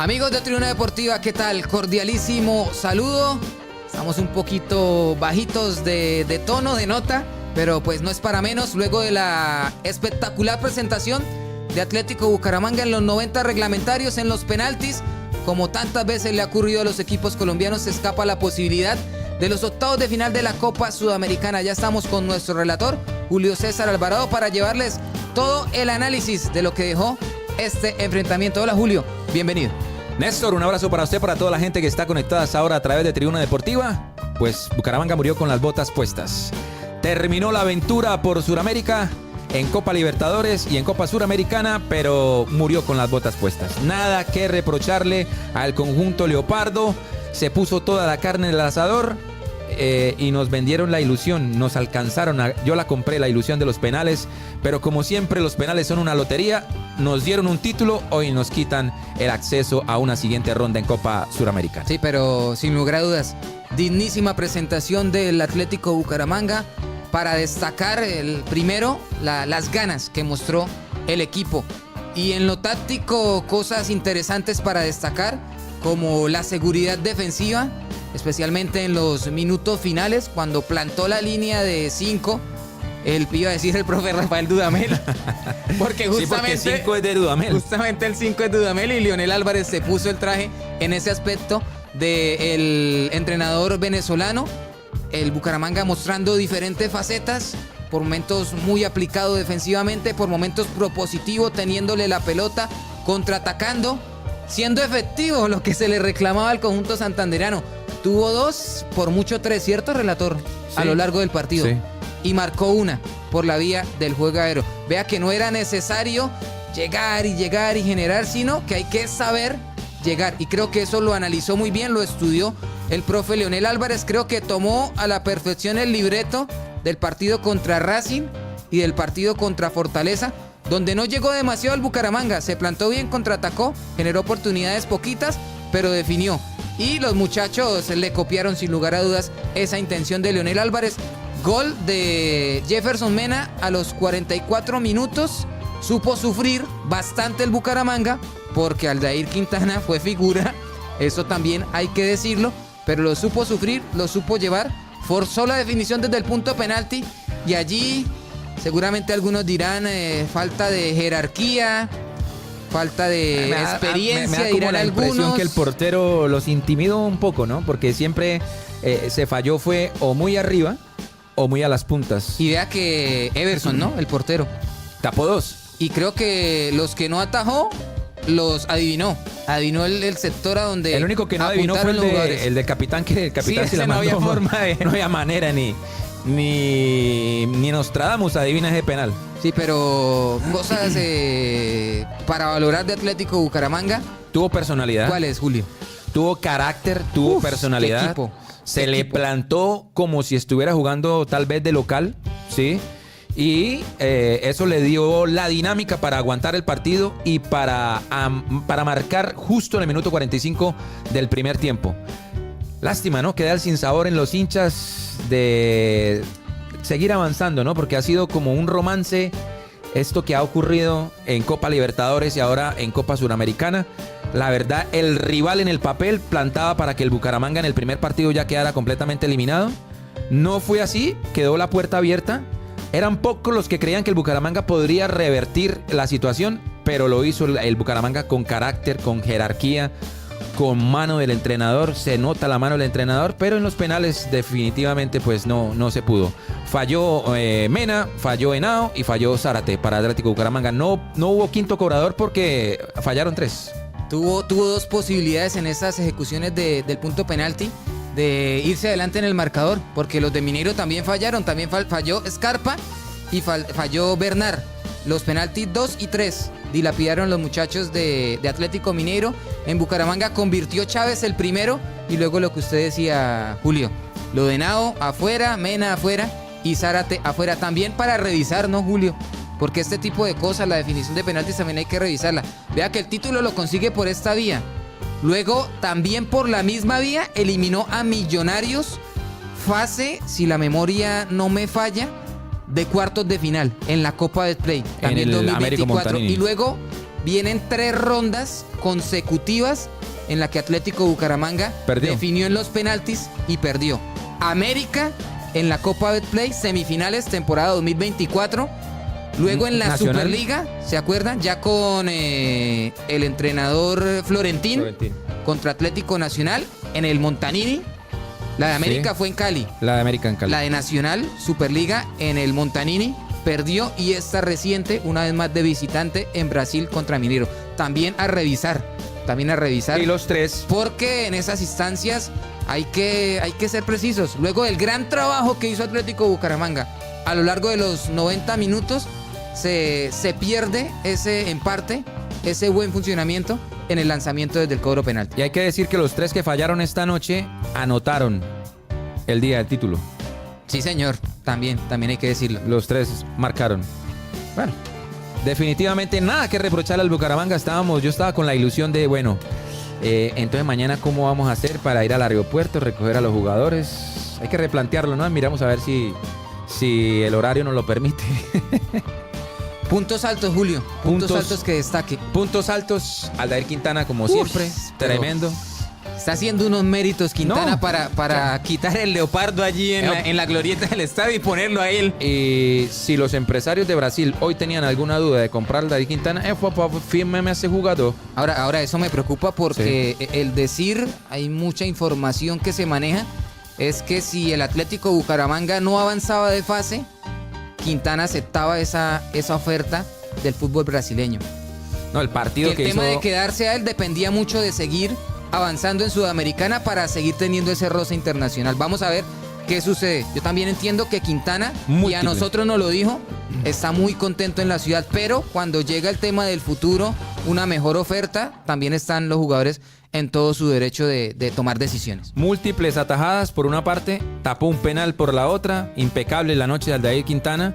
Amigos de Tribuna Deportiva, ¿qué tal? Cordialísimo saludo. Estamos un poquito bajitos de tono, de nota, pero pues no es para menos. Luego de la espectacular presentación de Atlético Bucaramanga en los 90 reglamentarios, en los penaltis, como tantas veces le ha ocurrido a los equipos colombianos, se escapa la posibilidad de los octavos de final de la Copa Sudamericana. Ya estamos con nuestro relator, Julio César Alvarado, para llevarles todo el análisis de lo que dejó este enfrentamiento. Hola Julio, bienvenido. Néstor, un abrazo para usted, para toda la gente que está conectada hasta ahora a través de Tribuna Deportiva. Pues Bucaramanga murió con las botas puestas. Terminó la aventura por Sudamérica en Copa Libertadores y en Copa Suramericana, pero murió con las botas puestas. Nada que reprocharle al conjunto leopardo. Se puso toda la carne en el asador y nos vendieron la ilusión. Nos alcanzaron, yo la compré, la ilusión de los penales, pero como siempre los penales son una lotería. Nos dieron un título, hoy nos quitan el acceso a una siguiente ronda en Copa Suramericana. Sí, pero sin lugar a dudas, dignísima presentación del Atlético Bucaramanga. Para destacar primero las ganas que mostró el equipo. Y en lo táctico, cosas interesantes para destacar, como la seguridad defensiva, especialmente en los minutos finales, cuando plantó la línea de 5. Iba a decir el profe Rafael Dudamel, porque justamente, sí, porque 5 es de Dudamel. Justamente el 5 es de Dudamel y Leonel Álvarez se puso el traje en ese aspecto del entrenador venezolano. El Bucaramanga mostrando diferentes facetas, por momentos muy aplicado defensivamente, por momentos propositivo, teniéndole la pelota, contraatacando, siendo efectivo lo que se le reclamaba al conjunto santandereano. Tuvo 2, por mucho 3, ¿cierto, relator? Sí, a lo largo del partido. Sí. Y marcó una por la vía del juego aéreo. Vea que no era necesario llegar y generar, sino que hay que saber llegar. Y creo que eso lo analizó muy bien, lo estudió el profe Leonel Álvarez. Creo que tomó a la perfección el libreto del partido contra Racing y del partido contra Fortaleza, donde no llegó demasiado el Bucaramanga. Se plantó bien, contraatacó, generó oportunidades poquitas, pero definió. Y los muchachos le copiaron sin lugar a dudas esa intención de Leonel Álvarez. Gol de Jefferson Mena a los 44 minutos. Supo sufrir bastante el Bucaramanga, porque Aldair Quintana fue figura, eso también hay que decirlo, pero lo supo sufrir, lo supo llevar, forzó la definición desde el punto penalti, y allí seguramente algunos dirán falta de jerarquía, falta de experiencia, me da como la impresión que el portero los intimidó un poco, ¿no? Porque siempre se falló, fue o muy arriba o muy a las puntas. Y vea que Everson, ¿no? El portero tapó 2. Y creo que los que no atajó, los adivinó. Adivinó el sector a donde. El único que no adivinó fue el del capitán, que el capitán sí, se la mandó. No había forma de. No había manera, ni Nostradamus adivina ese penal. Sí, pero cosas para valorar de Atlético Bucaramanga. Tuvo personalidad. ¿Cuál es, Julio? Tuvo carácter, tuvo personalidad. ¿Qué equipo? Se le plantó como si estuviera jugando tal vez de local, ¿sí? Y eso le dio la dinámica para aguantar el partido y para marcar justo en el minuto 45 del primer tiempo. Lástima, ¿no? Queda el sinsabor en los hinchas de seguir avanzando, ¿no? Porque ha sido como un romance esto que ha ocurrido en Copa Libertadores y ahora en Copa Suramericana. La verdad, el rival en el papel plantaba para que el Bucaramanga en el primer partido ya quedara completamente eliminado. No fue así, quedó la puerta abierta. Eran pocos los que creían que el Bucaramanga podría revertir la situación, pero lo hizo el Bucaramanga con carácter, con jerarquía, con mano del entrenador. Se nota la mano del entrenador, pero en los penales definitivamente pues no se pudo. Falló Mena, falló Henao y falló Zárate para Atlético Bucaramanga. No hubo quinto cobrador porque fallaron 3. Tuvo 2 posibilidades en esas ejecuciones del punto penalti de irse adelante en el marcador, porque los de Mineiro también fallaron, también falló Scarpa y falló Bernard. Los penaltis 2 y 3 dilapidaron los muchachos de Atlético Mineiro. En Bucaramanga convirtió Chávez el primero, y luego lo que usted decía, Julio, lo de Henao afuera, Mena afuera y Zárate afuera, también para revisar, ¿no, Julio? Porque este tipo de cosas, la definición de penaltis también hay que revisarla. Vea que el título lo consigue por esta vía. Luego, también por la misma vía, eliminó a Millonarios, fase, si la memoria no me falla, de cuartos de final en la Copa de Play, también en el 2024. Américo Montanini. Y luego vienen 3 rondas consecutivas en la que Atlético Bucaramanga Perdió. definió en los penaltis y perdió. América en la Copa Betplay, semifinales, temporada 2024. Luego en la Nacional. Superliga, ¿se acuerdan? Ya con el entrenador Florentín contra Atlético Nacional en el Montanini. La de América Sí. fue en Cali. La de América en Cali. La de Nacional, Superliga, en el Montanini, perdió. Y esta reciente, una vez más de visitante, en Brasil contra Mineiro. También a revisar. Y los tres. Porque en esas instancias hay que ser precisos. Luego del gran trabajo que hizo Atlético Bucaramanga, a lo largo de los 90 minutos, se pierde ese empate, ese buen funcionamiento en el lanzamiento desde el cobro penal. Y hay que decir que los tres que fallaron esta noche anotaron el día del título. Sí, señor, también hay que decirlo. Los tres marcaron. Bueno, definitivamente nada que reprocharle al Bucaramanga. Yo estaba con la ilusión de, bueno, entonces mañana cómo vamos a hacer para ir al aeropuerto, recoger a los jugadores. Hay que replantearlo, ¿no? Miramos a ver si el horario nos lo permite. Puntos altos, Julio. Puntos altos que destaque. Puntos altos, Aldair Quintana como siempre, pero tremendo. Está haciendo unos méritos Quintana No. para quitar el leopardo allí en la glorieta del estadio y ponerlo a él. Y si los empresarios de Brasil hoy tenían alguna duda de comprar a Aldair Quintana, fírmeme a ese jugador. Ahora eso me preocupa porque el decir, hay mucha información que se maneja, es que si el Atlético Bucaramanga no avanzaba de fase, Quintana aceptaba esa oferta del fútbol brasileño. No, el partido Que el que tema hizo... de quedarse a él dependía mucho de seguir avanzando en Sudamericana para seguir teniendo ese roce internacional. Vamos a ver qué sucede. Yo también entiendo que Quintana, y a Múltiple. nosotros nos lo dijo, está muy contento en la ciudad, pero cuando llega el tema del futuro, una mejor oferta, también están los jugadores en todo su derecho de tomar decisiones. Múltiples atajadas por una parte, tapó un penal por la otra, impecable la noche de Aldair Quintana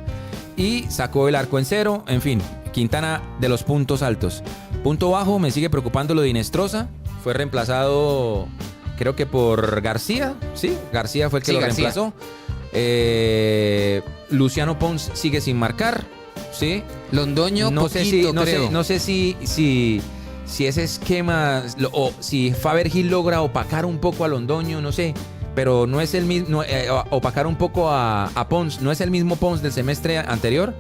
y sacó el arco en cero. En fin, Quintana de los puntos altos. Punto bajo, me sigue preocupando lo de Inestrosa. Fue reemplazado, creo que por García. Sí, García fue el que Sí, lo García. reemplazó. Luciano Pons sigue sin marcar. Sí. Londoño, No sé si, creo. no sé si ese esquema o si Faber Gil logra opacar un poco a Londoño, no sé, pero no es el mismo, opacar un poco a Pons, no es el mismo Pons del semestre anterior.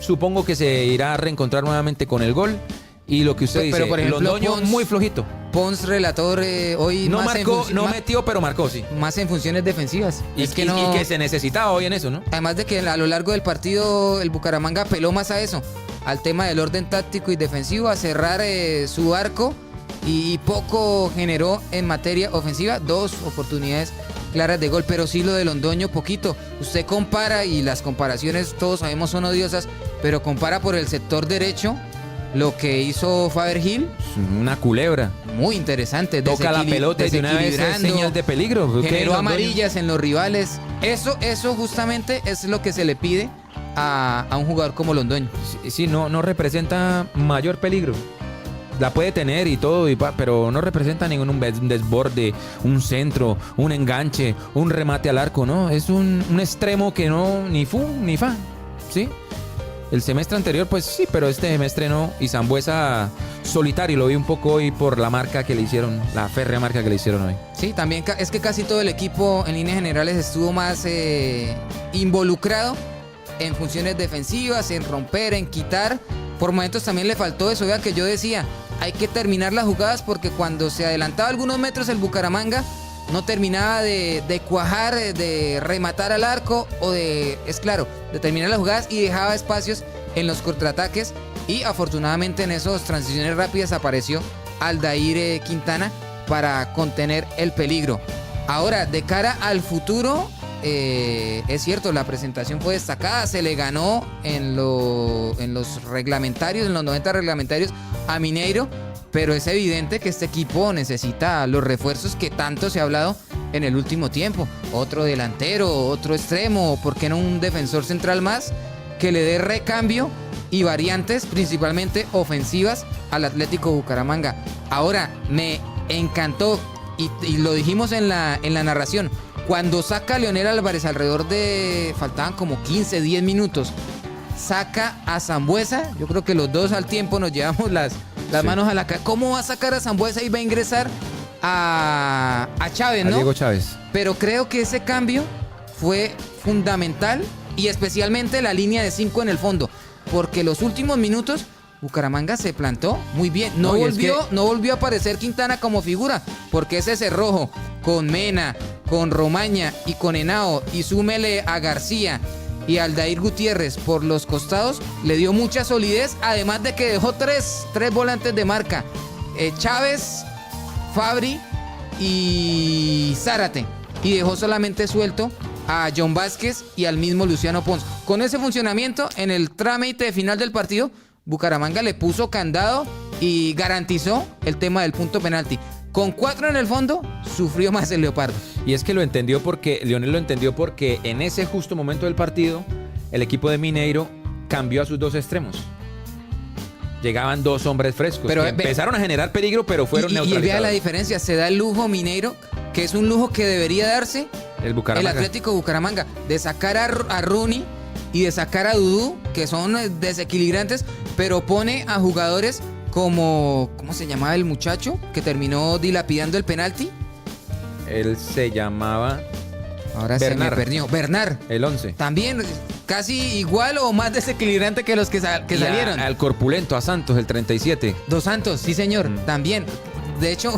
Supongo que se irá a reencontrar nuevamente con el gol. Y lo que usted Pero, dice, por ejemplo, Londoño Pons- muy flojito. Pons, relator, hoy No más marcó, no metió, pero marcó, sí. más en funciones defensivas. Y que se necesitaba hoy en eso, ¿no? Además de que a lo largo del partido el Bucaramanga apeló más a eso, al tema del orden táctico y defensivo, a cerrar su arco y poco generó en materia ofensiva, 2 oportunidades claras de gol, pero sí lo de Londoño poquito. Usted compara y las comparaciones todos sabemos son odiosas, pero compara por el sector derecho lo que hizo Faber Gil, Una culebra. muy interesante. Toca la pelota y de una vez es desequilibrando, señal de peligro. generó Londoño? amarillas en los rivales. Eso justamente es lo que se le pide a un jugador como Londoño. Sí, no representa mayor peligro. La puede tener y todo, pero no representa ningún desborde, un centro, un enganche, un remate al arco, ¿no? Es un extremo que no, ni fu ni fa, ¿sí? El semestre anterior, pues sí, pero este semestre no. Y Sambuesa solitario, lo vi un poco hoy por la marca que le hicieron, la férrea marca que le hicieron hoy. Sí, también es que casi todo el equipo en líneas generales estuvo más involucrado en funciones defensivas, en romper, en quitar. Por momentos también le faltó eso, vea que yo decía, hay que terminar las jugadas porque cuando se adelantaba algunos metros el Bucaramanga no terminaba de cuajar, de rematar al arco o de terminar las jugadas y dejaba espacios en los contraataques y afortunadamente en esas transiciones rápidas apareció Aldair Quintana para contener el peligro. Ahora, de cara al futuro, es cierto, la presentación fue destacada, se le ganó en los reglamentarios, en los 90 reglamentarios a Mineiro, pero es evidente que este equipo necesita los refuerzos que tanto se ha hablado en el último tiempo. Otro delantero, otro extremo, ¿por qué no un defensor central más que le dé recambio y variantes, principalmente ofensivas, al Atlético Bucaramanga? Ahora, me encantó, y lo dijimos en la narración, cuando saca a Leonel Álvarez faltaban como 15, 10 minutos, saca a Sambuesa, yo creo que los dos al tiempo nos llevamos Las Sí. manos a la cara. ¿Cómo va a sacar a Sambuesa y va a ingresar a Chávez, A no? Diego Chávez. Pero creo que ese cambio fue fundamental y especialmente la línea de 5 en el fondo, porque los últimos minutos Bucaramanga se plantó muy bien. No, No, y es no volvió a aparecer Quintana como figura, porque ese cerrojo con Mena, con Romaña y con Henao, y súmele a García y Aldair Gutiérrez por los costados, le dio mucha solidez, además de que dejó tres volantes de marca. Chávez, Fabri y Zárate. Y dejó solamente suelto a John Vázquez y al mismo Luciano Pons. Con ese funcionamiento, en el trámite final del partido, Bucaramanga le puso candado y garantizó el tema del punto penalti. Con 4 en el fondo, sufrió más el Leopardo. Y es que Lionel lo entendió porque en ese justo momento del partido, el equipo de Mineiro cambió a sus 2 extremos. Llegaban 2 hombres frescos. Pero, que empezaron a generar peligro, pero fueron y vea neutralizados. la diferencia, se da el lujo Mineiro, que es un lujo que debería darse El Bucaramanga. el Atlético Bucaramanga, de sacar a Rooney y de sacar a Dudú, que son desequilibrantes, pero pone a jugadores como, ¿cómo se llamaba el muchacho que terminó dilapidando el penalti? Él se llamaba Ahora se me Bernard. perdió. Bernard. el 11. También casi igual o más desequilibrante que los que salieron. Al corpulento, a Santos, el 37. Dos Santos, sí señor, también. De hecho,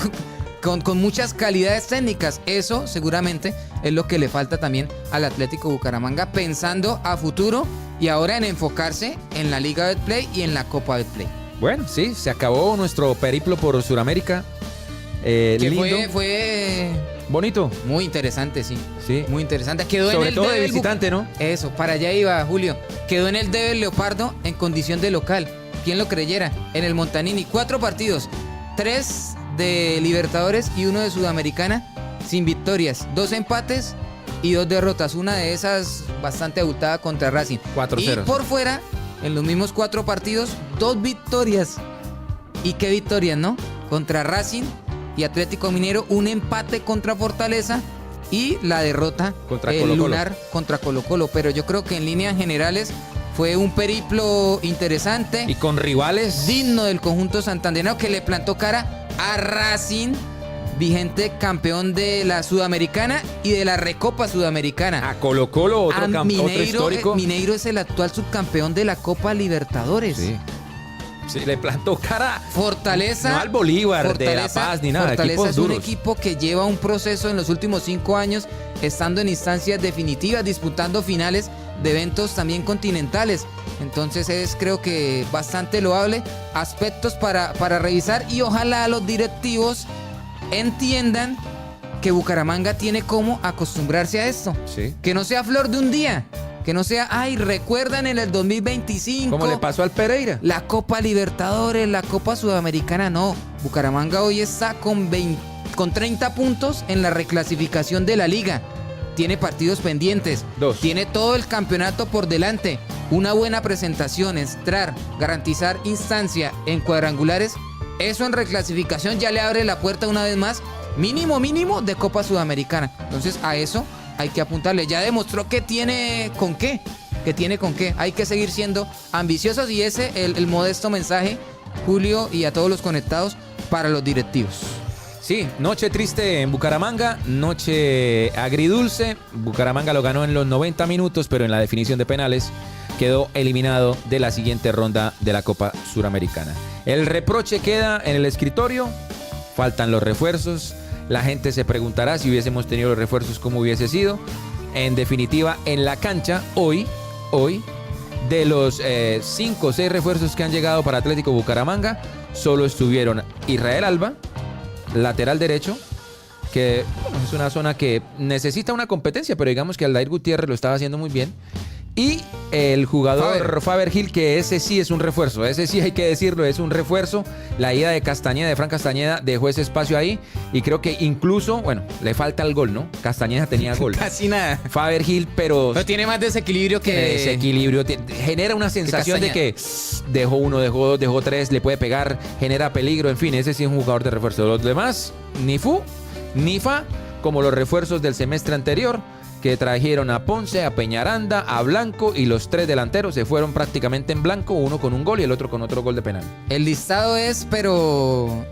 con muchas calidades técnicas. Eso seguramente es lo que le falta también al Atlético Bucaramanga, pensando a futuro y ahora en enfocarse en la Liga Betplay y en la Copa Betplay. Bueno, sí, se acabó nuestro periplo por Sudamérica. Que Lindo, fue bonito, muy interesante, sí. sí. Muy interesante. Quedó en Sobre el todo debe de el visitante, ¿no? Eso, para allá iba Julio. Quedó en el debe el Leopardo en condición de local. ¿Quién lo creyera? En el Montanini, 4 partidos, 3 de Libertadores y 1 de Sudamericana, sin victorias, 2 empates y 2 derrotas. Una de esas bastante abultada contra Racing. 4-0. Y por fuera, en los mismos 4 partidos, 2 victorias. ¿Y qué victorias, no? Contra Racing y Atlético Mineiro, un empate contra Fortaleza y la derrota Contra el Colo-Colo. lunar contra Colo-Colo. Pero yo creo que en líneas generales fue un periplo interesante, Y con rivales. digno del conjunto santandereano, que le plantó cara a Racing, vigente campeón de la Sudamericana y de la Recopa Sudamericana. A Colo-Colo, A otro histórico. Mineiro es el actual subcampeón de la Copa Libertadores. Sí. Sí, le plantó cara. Fortaleza. No al Bolívar, de La Paz, ni nada. Fortaleza Equipos es un duros. equipo que lleva un proceso en los últimos 5 años, estando en instancias definitivas, disputando finales de eventos también continentales. Entonces es, creo que, bastante loable. Aspectos para revisar y ojalá los directivos entiendan que Bucaramanga tiene cómo acostumbrarse a esto. Sí. Que no sea flor de un día. Que no sea, ay, recuerdan en el 2025. Como le pasó al Pereira. La Copa Libertadores, la Copa Sudamericana, no. Bucaramanga hoy está con 30 puntos en la reclasificación de la liga. Tiene partidos pendientes. 2. Tiene todo el campeonato por delante. Una buena presentación, entrar, garantizar instancia en cuadrangulares. Eso en reclasificación ya le abre la puerta una vez más. Mínimo de Copa Sudamericana. Entonces a eso hay que apuntarle. Ya demostró que tiene con qué. Hay que seguir siendo ambiciosos y ese el modesto mensaje, Julio, y a todos los conectados para los directivos. Sí, noche triste en Bucaramanga, noche agridulce. Bucaramanga lo ganó en los 90 minutos, pero en la definición de penales quedó eliminado de la siguiente ronda de la Copa Suramericana. El reproche queda en el escritorio, faltan los refuerzos. La gente se preguntará si hubiésemos tenido los refuerzos, cómo hubiese sido. En definitiva, en la cancha, hoy, de los 5 o 6 refuerzos que han llegado para Atlético Bucaramanga, solo estuvieron Israel Alba, lateral derecho, que bueno, es una zona que necesita una competencia, pero digamos que Aldair Gutiérrez lo estaba haciendo muy bien. Y el jugador Faber Gil, que ese sí es un refuerzo, ese sí hay que decirlo, es un refuerzo. La ida de Castañeda, de Fran Castañeda, dejó ese espacio ahí y creo que incluso, bueno, le falta el gol, ¿no? Castañeda tenía gol. Casi nada. Faber Gil, pero tiene más desequilibrio que... desequilibrio, genera una sensación de que dejó 1, dejó 2, dejó 3, le puede pegar, genera peligro, en fin, ese sí es un jugador de refuerzo. Los demás, ni fu, ni fa, como los refuerzos del semestre anterior, que trajeron a Ponce, a Peñaranda, a Blanco, y los 3 delanteros se fueron prácticamente en blanco, uno con un gol y el otro con otro gol de penal. El listado es, pero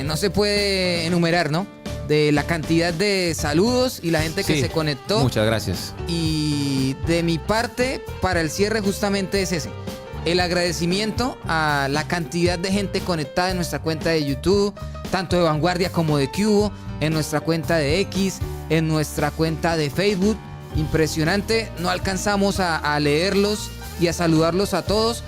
no se puede enumerar, ¿no? De la cantidad de saludos y la gente que Sí, se conectó. Muchas gracias. Y de mi parte, para el cierre justamente es ese. El agradecimiento a la cantidad de gente conectada en nuestra cuenta de YouTube, tanto de Vanguardia como de Cubo, en nuestra cuenta de X, en nuestra cuenta de Facebook. Impresionante, no alcanzamos a leerlos y a saludarlos a todos.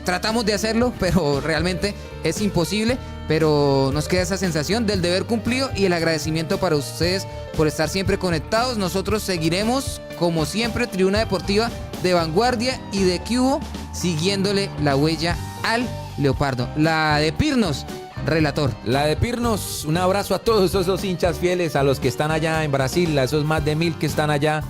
Tratamos de hacerlo, pero realmente es imposible. Pero nos queda esa sensación del deber cumplido y el agradecimiento para ustedes por estar siempre conectados. Nosotros seguiremos, como siempre, Tribuna Deportiva de Vanguardia y de Cubo, siguiéndole la huella al Leopardo. La de Pirnos, relator. La de Pirnos, un abrazo a todos esos hinchas fieles, a los que están allá en Brasil, a esos más de 1000 que están allá,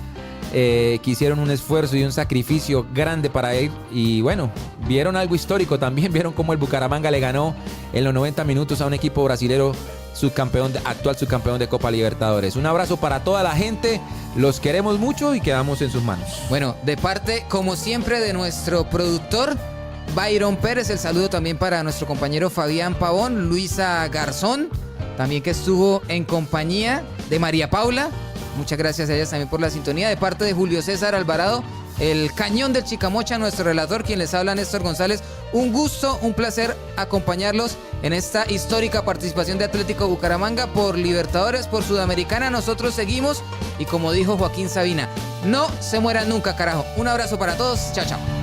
que hicieron un esfuerzo y un sacrificio grande para ir. Y bueno, vieron algo histórico también, vieron cómo el Bucaramanga le ganó en los 90 minutos a un equipo brasilero actual subcampeón de Copa Libertadores. Un abrazo para toda la gente, los queremos mucho y quedamos en sus manos. Bueno, de parte, como siempre, de nuestro productor Byron Pérez, el saludo también para nuestro compañero Fabián Pavón, Luisa Garzón, también que estuvo en compañía de María Paula. Muchas gracias a ellas también por la sintonía. De parte de Julio César Alvarado, el cañón del Chicamocha, nuestro relator, quien les habla, Néstor González. Un gusto, un placer acompañarlos en esta histórica participación de Atlético Bucaramanga por Libertadores, por Sudamericana. Nosotros seguimos y, como dijo Joaquín Sabina, no se mueran nunca, carajo. Un abrazo para todos. Chao, chao.